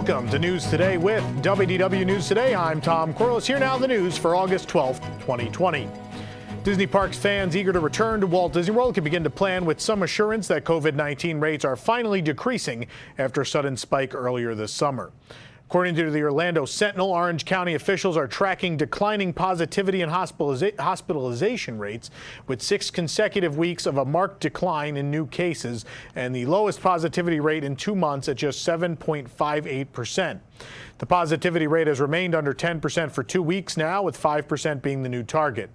Welcome to News Today with WDW News Today. I'm Tom Corliss. Here now the news for August 12th, 2020. Disney Parks fans eager to return to Walt Disney World can begin to plan with some assurance that COVID-19 rates are finally decreasing after a sudden spike earlier this summer. According to the Orlando Sentinel, Orange County officials are tracking declining positivity and hospitalization rates with 6 consecutive weeks of a marked decline in new cases and the lowest positivity rate in 2 months at just 7.58%. The positivity rate has remained under 10% for 2 weeks now, with 5% being the new target.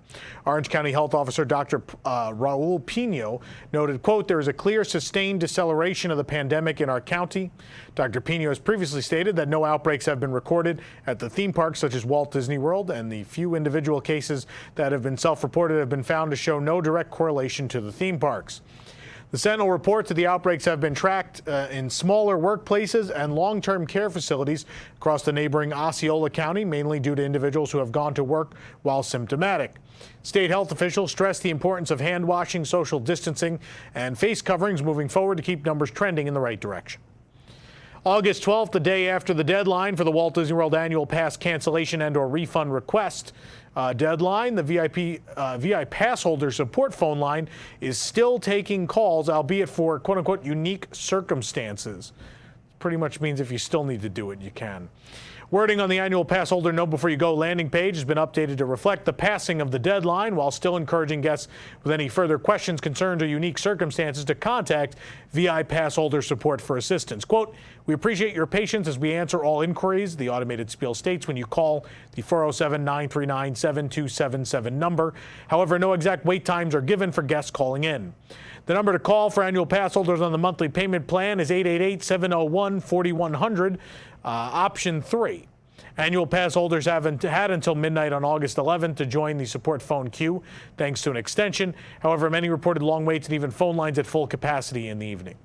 Orange County Health Officer Dr. Raul Pino noted, quote, "There is a clear sustained deceleration of the pandemic in our county." Dr. Pino has previously stated that no outbreaks have been recorded at the theme parks such as Walt Disney World, and the few individual cases that have been self-reported have been found to show no direct correlation to the theme parks. The Sentinel reports that the outbreaks have been tracked in smaller workplaces and long-term care facilities across the neighboring Osceola County, mainly due to individuals who have gone to work while symptomatic. State health officials stress the importance of hand washing, social distancing, and face coverings moving forward to keep numbers trending in the right direction. August 12th, the day after the deadline for the Walt Disney World annual pass cancellation and/or refund request deadline, the VIP pass holder support phone line is still taking calls, albeit for quote-unquote unique circumstances. Pretty much means if you still need to do it, you can. Wording on the annual pass holder know before you go landing page has been updated to reflect the passing of the deadline, while still encouraging guests with any further questions, concerns, or unique circumstances to contact VI pass holder support for assistance. Quote, "We appreciate your patience as we answer all inquiries," the automated spiel states when you call the 407-939-7277 number. However, no exact wait times are given for guests calling in. The number to call for annual pass holders on the monthly payment plan is 888-701-4100, option 3. Annual pass holders haven't had until midnight on August 11th to join the support phone queue, thanks to an extension. However, many reported long waits and even phone lines at full capacity in the evening.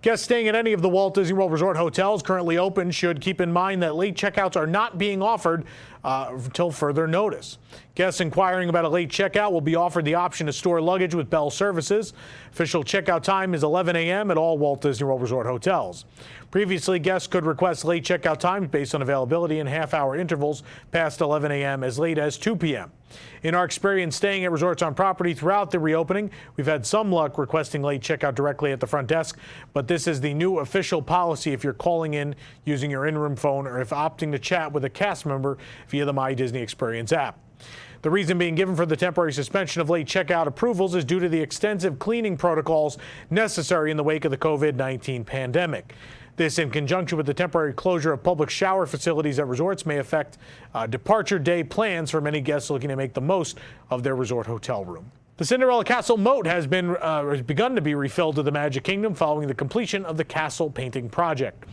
Guests staying at any of the Walt Disney World Resort hotels currently open should keep in mind that late checkouts are not being offered until further notice. Guests inquiring about a late checkout will be offered the option to store luggage with Bell Services. Official checkout time is 11 a.m. at all Walt Disney World Resort hotels. Previously, guests could request late checkout times based on availability in half-hour intervals past 11 a.m. as late as 2 p.m. In our experience staying at resorts on property throughout the reopening, we've had some luck requesting late checkout directly at the front desk, but this is the new official policy if you're calling in using your in-room phone or if opting to chat with a cast member via the My Disney Experience app. The reason being given for the temporary suspension of late checkout approvals is due to the extensive cleaning protocols necessary in the wake of the COVID-19 pandemic. This, in conjunction with the temporary closure of public shower facilities at resorts, may affect departure day plans for many guests looking to make the most of their resort hotel room. The Cinderella Castle moat has begun to be refilled to the Magic Kingdom following the completion of the castle painting project.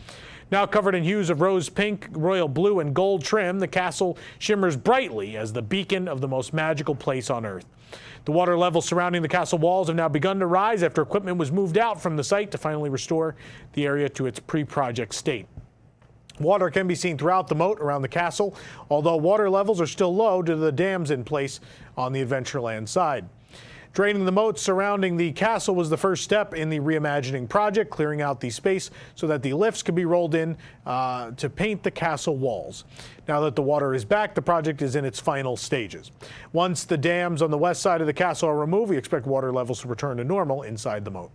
Now covered in hues of rose pink, royal blue, and gold trim, the castle shimmers brightly as the beacon of the most magical place on Earth. The water levels surrounding the castle walls have now begun to rise after equipment was moved out from the site to finally restore the area to its pre-project state. Water can be seen throughout the moat around the castle, although water levels are still low due to the dams in place on the Adventureland side. Draining the moat surrounding the castle was the first step in the reimagining project, clearing out the space so that the lifts could be rolled in to paint the castle walls. Now that the water is back, the project is in its final stages. Once the dams on the west side of the castle are removed, we expect water levels to return to normal inside the moat.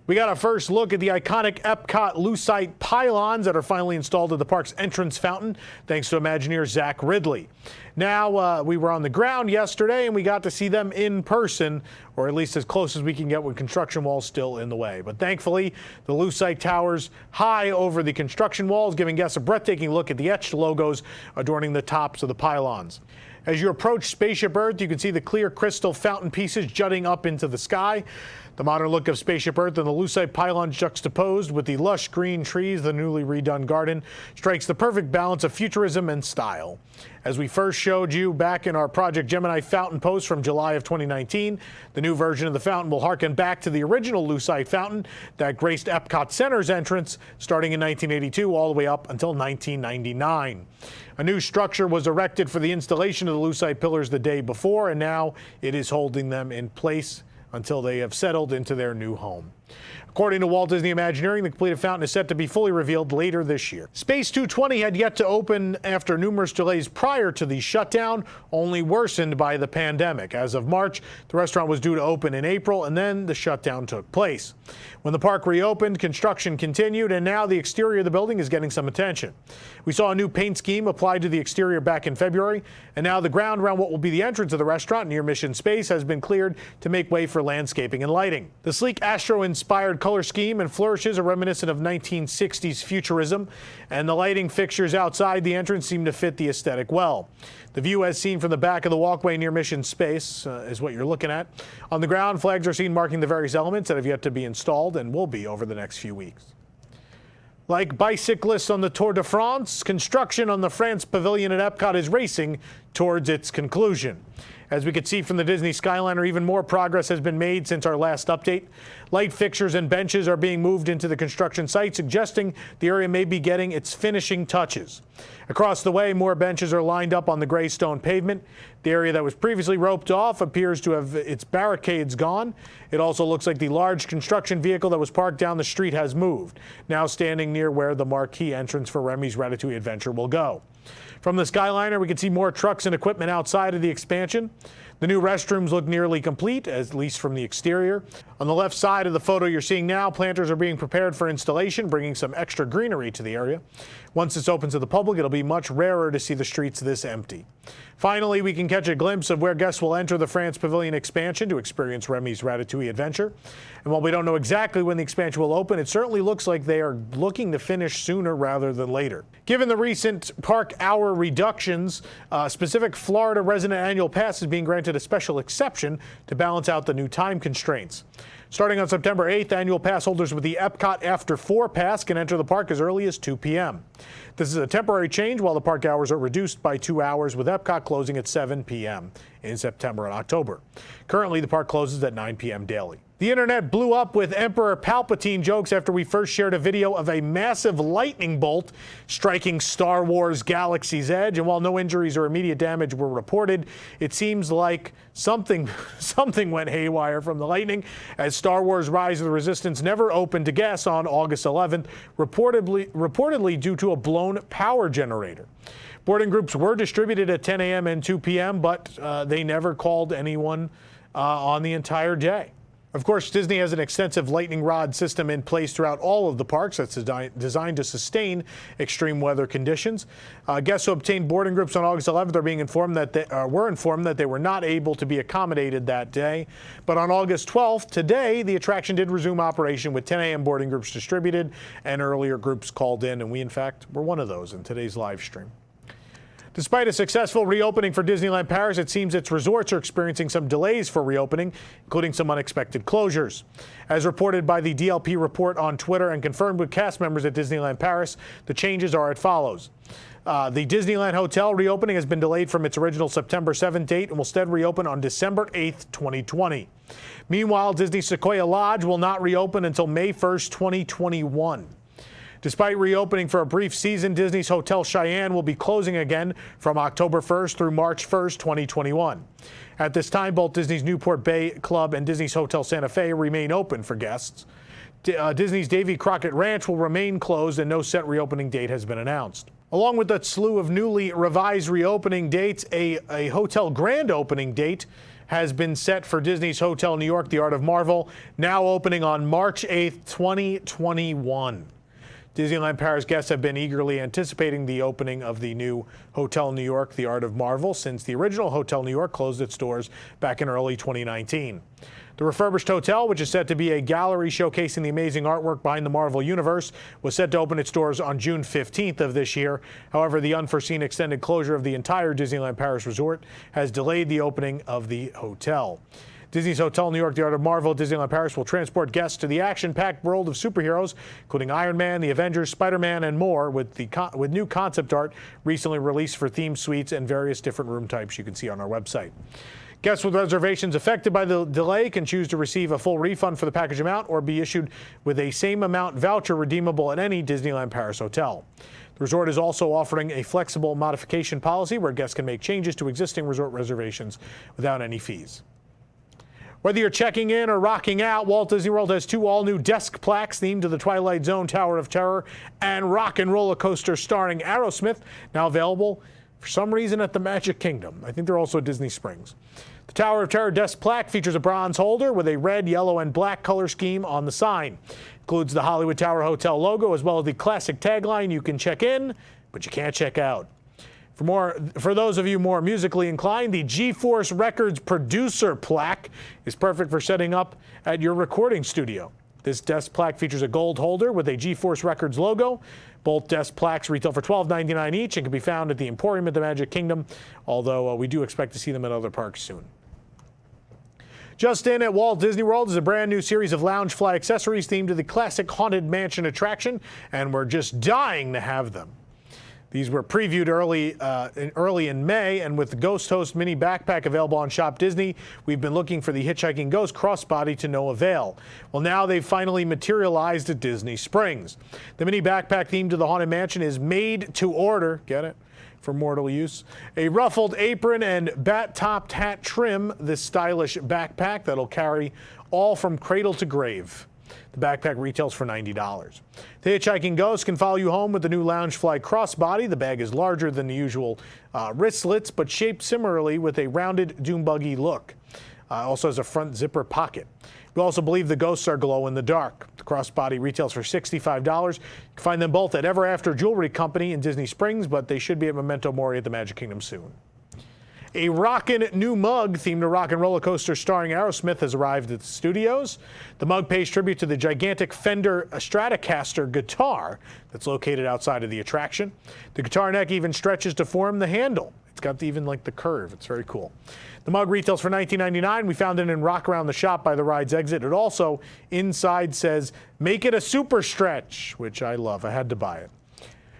We got a first look at the iconic Epcot lucite pylons that are finally installed at the park's entrance fountain, thanks to Imagineer Zach Ridley. Now, we were on the ground yesterday and we got to see them in person, or at least as close as we can get with construction walls still in the way. But thankfully, the lucite towers high over the construction walls, giving guests a breathtaking look at the etched logos adorning the tops of the pylons. As you approach Spaceship Earth, you can see the clear crystal fountain pieces jutting up into the sky. The modern look of Spaceship Earth and the lucite pylons juxtaposed with the lush green trees, the newly redone garden, strikes the perfect balance of futurism and style. As we first showed you back in our Project Gemini fountain post from July of 2019, the new version of the fountain will harken back to the original lucite fountain that graced Epcot Center's entrance starting in 1982 all the way up until 1999. A new structure was erected for the installation of the lucite pillars the day before, and now it is holding them in place until they have settled into their new home. According to Walt Disney Imagineering, the completed fountain is set to be fully revealed later this year. Space 220 had yet to open after numerous delays prior to the shutdown, only worsened by the pandemic. As of March, the restaurant was due to open in April, and then the shutdown took place. When the park reopened, construction continued, and now the exterior of the building is getting some attention. We saw a new paint scheme applied to the exterior back in February, and now the ground around what will be the entrance of the restaurant near Mission Space has been cleared to make way for landscaping and lighting. The sleek Astro-inspired color scheme and flourishes are reminiscent of 1960s futurism, and the lighting fixtures outside the entrance seem to fit the aesthetic well. The view as seen from the back of the walkway near Mission Space is what you're looking at. On the ground, flags are seen marking the various elements that have yet to be installed and will be over the next few weeks. Like bicyclists on the Tour de France, construction on the France Pavilion at Epcot is racing towards its conclusion. As we could see from the Disney Skyliner, even more progress has been made since our last update. Light fixtures and benches are being moved into the construction site, suggesting the area may be getting its finishing touches. Across the way, more benches are lined up on the gray stone pavement. The area that was previously roped off appears to have its barricades gone. It also looks like the large construction vehicle that was parked down the street has moved, now standing near where the marquee entrance for Remy's Ratatouille Adventure will go. From the Skyliner, we can see more trucks and equipment outside of the expansion. The new restrooms look nearly complete, at least from the exterior. On the left side of the photo you're seeing now, planters are being prepared for installation, bringing some extra greenery to the area. Once it's open to the public, it'll be much rarer to see the streets this empty. Finally, we can catch a glimpse of where guests will enter the France Pavilion expansion to experience Remy's Ratatouille Adventure. And while we don't know exactly when the expansion will open, it certainly looks like they are looking to finish sooner rather than later. Given the recent park hour reductions, specific Florida resident annual pass is being granted a special exception to balance out the new time constraints. Starting on September 8th, annual pass holders with the Epcot After 4 pass can enter the park as early as 2 p.m. This is a temporary change while the park hours are reduced by 2 hours, with Epcot closing at 7 p.m. in September and October. Currently, the park closes at 9 p.m. daily. The internet blew up with Emperor Palpatine jokes after we first shared a video of a massive lightning bolt striking Star Wars Galaxy's Edge. And while no injuries or immediate damage were reported, it seems like something went haywire from the lightning, as Star Wars Rise of the Resistance never opened to guests on August 11th, reportedly due to a blown power generator. Boarding groups were distributed at 10 a.m. and 2 p.m., but they never called anyone on the entire day. Of course, Disney has an extensive lightning rod system in place throughout all of the parks that's designed to sustain extreme weather conditions. Guests who obtained boarding groups on August 11th are being informed that they were not able to be accommodated that day. But on August 12th, today, the attraction did resume operation with 10 a.m. boarding groups distributed and earlier groups called in, and we, in fact, were one of those in today's live stream. Despite a successful reopening for Disneyland Paris, it seems its resorts are experiencing some delays for reopening, including some unexpected closures. As reported by the DLP report on Twitter and confirmed with cast members at Disneyland Paris, the changes are as follows. The Disneyland Hotel reopening has been delayed from its original September 7th date and will instead reopen on December 8th, 2020. Meanwhile, Disney Sequoia Lodge will not reopen until May 1st, 2021. Despite reopening for a brief season, Disney's Hotel Cheyenne will be closing again from October 1st through March 1st, 2021. At this time, both Disney's Newport Bay Club and Disney's Hotel Santa Fe remain open for guests. Disney's Davy Crockett Ranch will remain closed, and no set reopening date has been announced. Along with that slew of newly revised reopening dates, a hotel grand opening date has been set for Disney's Hotel New York, The Art of Marvel, now opening on March 8th, 2021. Disneyland Paris guests have been eagerly anticipating the opening of the new Hotel New York, The Art of Marvel, since the original Hotel New York closed its doors back in early 2019. The refurbished hotel, which is set to be a gallery showcasing the amazing artwork behind the Marvel Universe, was set to open its doors on June 15th of this year. However, the unforeseen extended closure of the entire Disneyland Paris resort has delayed the opening of the hotel. Disney's Hotel New York, The Art of Marvel, Disneyland Paris will transport guests to the action-packed world of superheroes, including Iron Man, the Avengers, Spider-Man, and more, with new concept art recently released for theme suites and various different room types you can see on our website. Guests with reservations affected by the delay can choose to receive a full refund for the package amount or be issued with a same amount voucher redeemable at any Disneyland Paris hotel. The resort is also offering a flexible modification policy where guests can make changes to existing resort reservations without any fees. Whether you're checking in or rocking out, Walt Disney World has 2 all-new desk plaques themed to the Twilight Zone Tower of Terror and Rock and Roller Coaster starring Aerosmith, now available for some reason at the Magic Kingdom. I think they're also at Disney Springs. The Tower of Terror desk plaque features a bronze holder with a red, yellow, and black color scheme on the sign. Includes the Hollywood Tower Hotel logo as well as the classic tagline, "You can check in, but you can't check out." For those of you more musically inclined, the G-Force Records producer plaque is perfect for setting up at your recording studio. This desk plaque features a gold holder with a G-Force Records logo. Both desk plaques retail for $12.99 each and can be found at the Emporium at the Magic Kingdom, although we do expect to see them at other parks soon. Just in at Walt Disney World is a brand new series of Loungefly accessories themed to the classic Haunted Mansion attraction, and we're just dying to have them. These were previewed early in May, and with the Ghost Host mini backpack available on Shop Disney, we've been looking for the Hitchhiking Ghost crossbody to no avail. Well, now they've finally materialized at Disney Springs. The mini backpack themed to the Haunted Mansion is made to order. Get it? For mortal use. A ruffled apron and bat-topped hat trim this stylish backpack that'll carry all from cradle to grave. The backpack retails for $90. The Hitchhiking Ghost can follow you home with the new Loungefly crossbody. The bag is larger than the usual wristlets, but shaped similarly with a rounded dune buggy look. Also has a front zipper pocket. We also believe the ghosts are glow in the dark. The crossbody retails for $65. You can find them both at Ever After Jewelry Company in Disney Springs, but they should be at Memento Mori at the Magic Kingdom soon. A rockin' new mug themed to Rock and Roller Coaster starring Aerosmith has arrived at the studios. The mug pays tribute to the gigantic Fender Stratocaster guitar that's located outside of the attraction. The guitar neck even stretches to form the handle. It's got even like the curve. It's very cool. The mug retails for $19.99. We found it in Rock Around the Shop by the ride's exit. It also inside says, "Make it a super stretch," which I love. I had to buy it.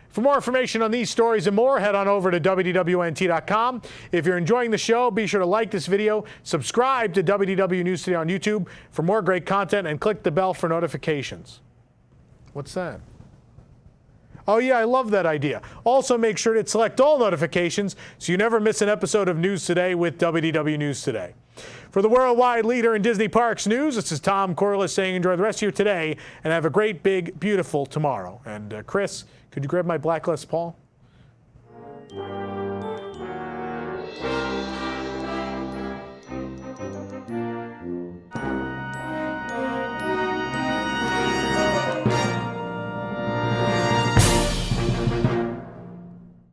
For more information on these stories and more, head on over to WDWNT.com. If you're enjoying the show, be sure to like this video, subscribe to WDW News Today on YouTube for more great content, and click the bell for notifications. What's that? Oh yeah, I love that idea. Also, make sure to select all notifications so you never miss an episode of News Today with WDW News Today. For the worldwide leader in Disney Parks news, this is Tom Corliss saying enjoy the rest of your today and have a great, big, beautiful tomorrow. And Chris, could you grab my black Les Paul?